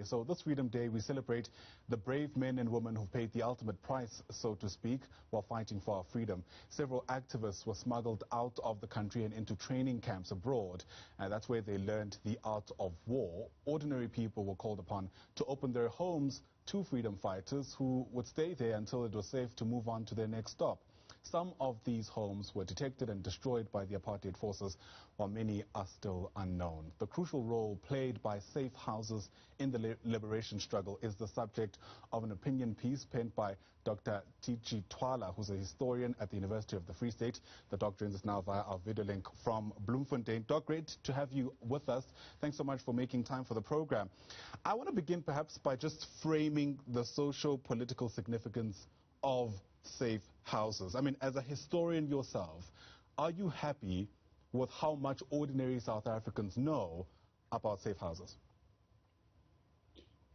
So this Freedom Day, we celebrate the brave men and women who paid the ultimate price, so to speak, while fighting for our freedom. Several activists were smuggled out of the country and into training camps abroad. And that's where they learned the art of war. Ordinary people were called upon to open their homes to freedom fighters who would stay there until it was safe to move on to their next stop. Some of these homes were detected and destroyed by the apartheid forces, while many are still unknown. The crucial role played by safe houses in the liberation struggle is the subject of an opinion piece penned by Dr Chitji Twala, who's a historian at the University of the Free State. The doc joins us now via our video link from Bloemfontein. Doc, great to have you with us. Thanks so much for making time for the program. I want to begin perhaps by just framing the social-political significance of safe houses. I mean, as a historian yourself, are you happy with how much ordinary South Africans know about safe houses?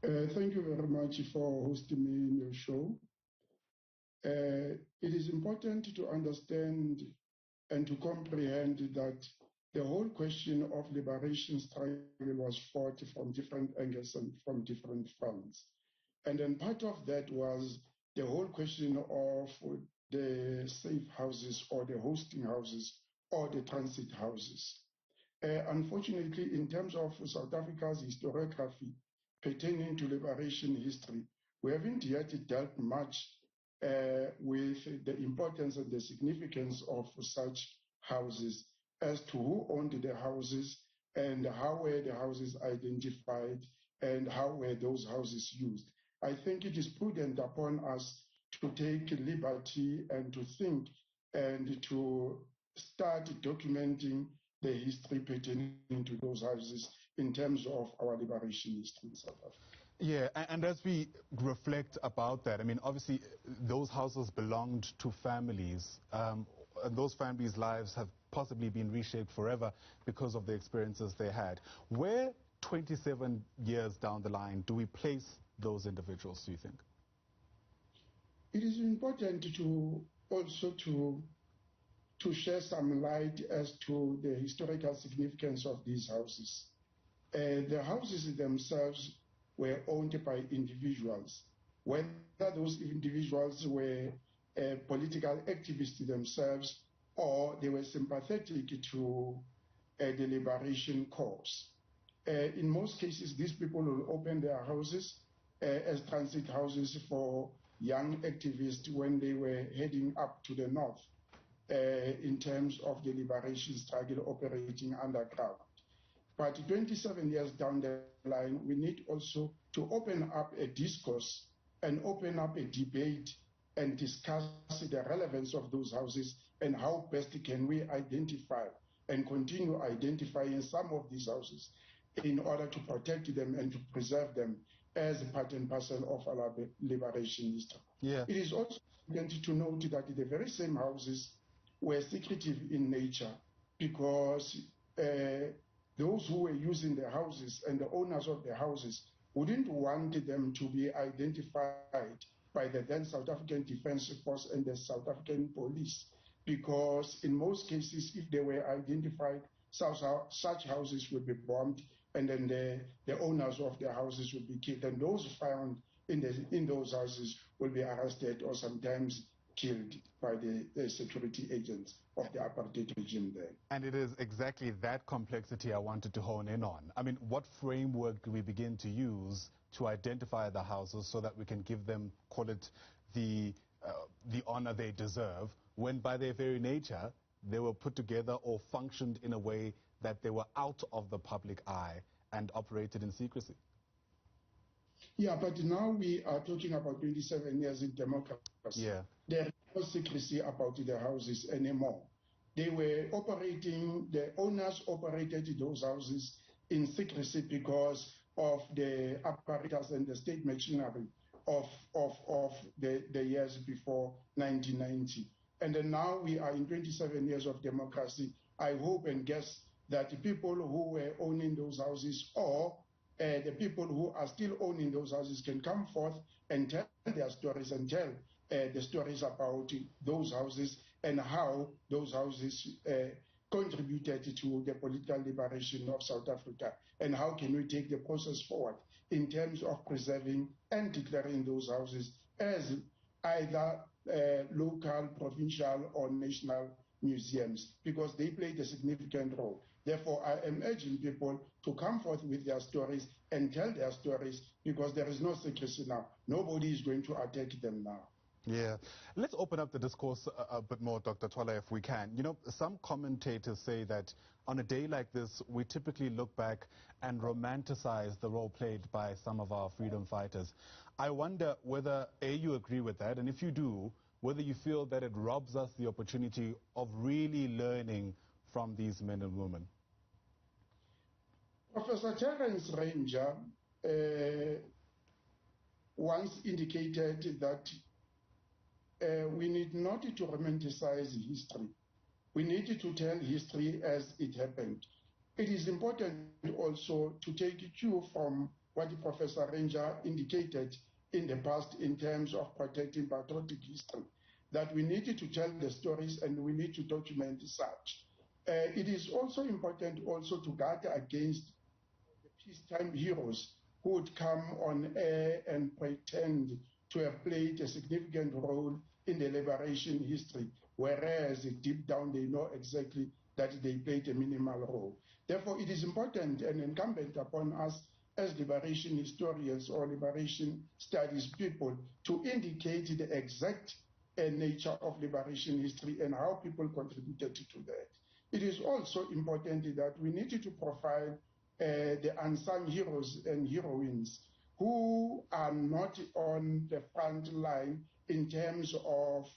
Thank you very much for hosting me in your show. It is important to understand and to comprehend that the whole question of liberation struggle was fought from different angles and from different fronts. And then part of that was the whole question of the safe houses or the hosting houses or the transit houses. Unfortunately, in terms of South Africa's historiography pertaining to liberation history, we haven't yet dealt much with the importance and the significance of such houses as to who owned the houses and how were the houses identified and how were those houses used. I think it is prudent upon us to take liberty and to think and to start documenting the history pertaining to those houses in terms of our liberation history in South Africa. Yeah, and as we reflect about that, I mean, obviously those houses belonged to families, and those families' lives have possibly been reshaped forever because of the experiences they had. Where 27 years down the line do we place those individuals, do you think? It is important to also to share some light as to the historical significance of these houses. The houses themselves were owned by individuals, whether those individuals were political activists themselves or they were sympathetic to the liberation cause. In most cases, these people will open their houses as transit houses for young activists when they were heading up to the north in terms of the liberation struggle operating underground. But 27 years down the line, we need also to open up a discourse and open up a debate and discuss the relevance of those houses and how best can we identify and continue identifying some of these houses in order to protect them and to preserve them as part and parcel of our liberation history. Yeah. It is also important to note that the very same houses were secretive in nature because those who were using the houses and the owners of the houses wouldn't want them to be identified by the then South African Defence Force and the South African Police, because in most cases, if they were identified, such houses would be bombed and then the owners of the houses would be killed, and those found in those houses will be arrested or sometimes killed by the security agents of the apartheid regime there. And it is exactly that complexity I wanted to hone in on. I mean, what framework do we begin to use to identify the houses so that we can give them, call it, the honor they deserve, when by their very nature they were put together or functioned in a way that they were out of the public eye and operated in secrecy? Yeah, but now we are talking about 27 years in democracy. Yeah. There is no secrecy about the houses anymore. They were operating, the owners operated those houses in secrecy because of the apparatus and the state machinery of the years before 1990. And then now we are in 27 years of democracy. I hope and guess that the people who were owning those houses or the people who are still owning those houses can come forth and tell their stories and tell the stories about those houses and how those houses contributed to the political liberation of South Africa, and how can we take the process forward in terms of preserving and declaring those houses as either local, provincial, or national museums, because they played a significant role. Therefore, I am urging people to come forth with their stories and tell their stories, because there is no secrecy now. Nobody is going to attack them now. Yeah. Let's open up the discourse a bit more, Dr. Twala, if we can. You know, some commentators say that on a day like this, we typically look back and romanticize the role played by some of our freedom fighters. I wonder whether, A, you agree with that, and if you do, whether you feel that it robs us the opportunity of really learning from these men and women. Professor Terence Ranger once indicated that we need not to romanticize history. We need to tell history as it happened. It is important also to take cue from what Professor Ranger indicated in the past in terms of protecting patriotic history, that we need to tell the stories and we need to document such. It is also important also to guard against the peacetime heroes who would come on air and pretend to have played a significant role in the liberation history, whereas deep down they know exactly that they played a minimal role. Therefore, it is important and incumbent upon us as liberation historians or liberation studies people to indicate the exact nature of liberation history and how people contributed to that. It is also important that we need to profile the unsung heroes and heroines who are not on the front line in terms of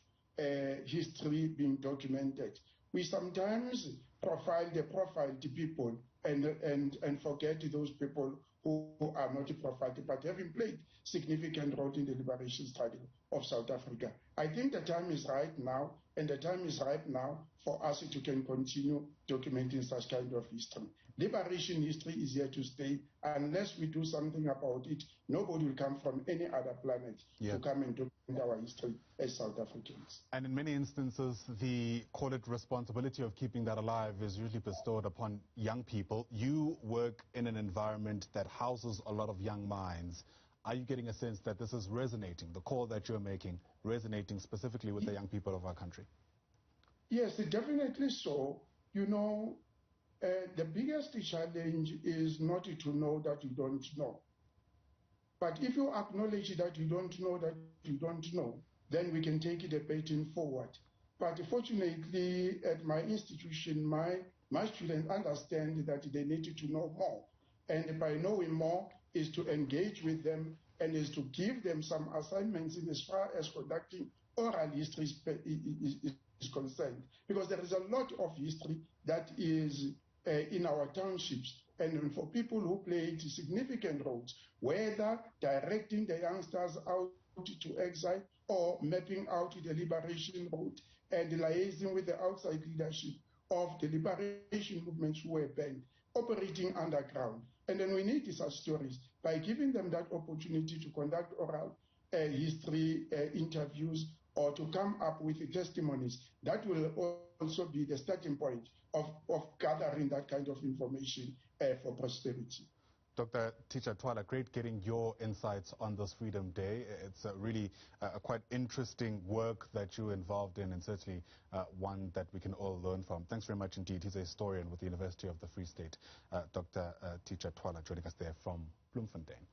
history being documented. We sometimes profile the profiled people and forget those people who are not profiled but having played significant role in the liberation struggle of South Africa. I think the time is right now, and the time is right now for us to can continue documenting such kind of history. Liberation history is here to stay. Unless we do something about it, nobody will come from any other planet to come and document our history as South Africans. And in many instances, the, call it, responsibility of keeping that alive is usually bestowed upon young people. You work in an environment that houses a lot of young minds. Are you getting a sense that this is resonating, the call that you're making, resonating specifically with the young people of our country? Yes, definitely so. You know, the biggest challenge is not to know that you don't know. But if you acknowledge that you don't know that you don't know, then we can take the baton forward. But fortunately, at my institution, my students understand that they need to know more. And by knowing more is to engage with them and is to give them some assignments in as far as conducting oral history is concerned. Because there is a lot of history that is in our townships, and for people who played significant roles, whether directing the youngsters out to exile or mapping out the liberation route and liaising with the outside leadership of the liberation movements who were banned, operating underground. And then we need such stories by giving them that opportunity to conduct oral history interviews or to come up with testimonies. That will also be the starting point of gathering that kind of information for posterity. Dr. Chitji Twala, great getting your insights on this Freedom Day. It's really quite interesting work that you're involved in, and certainly one that we can all learn from. Thanks very much indeed. He's a historian with the University of the Free State. Dr. Chitji Twala joining us there from Bloemfontein.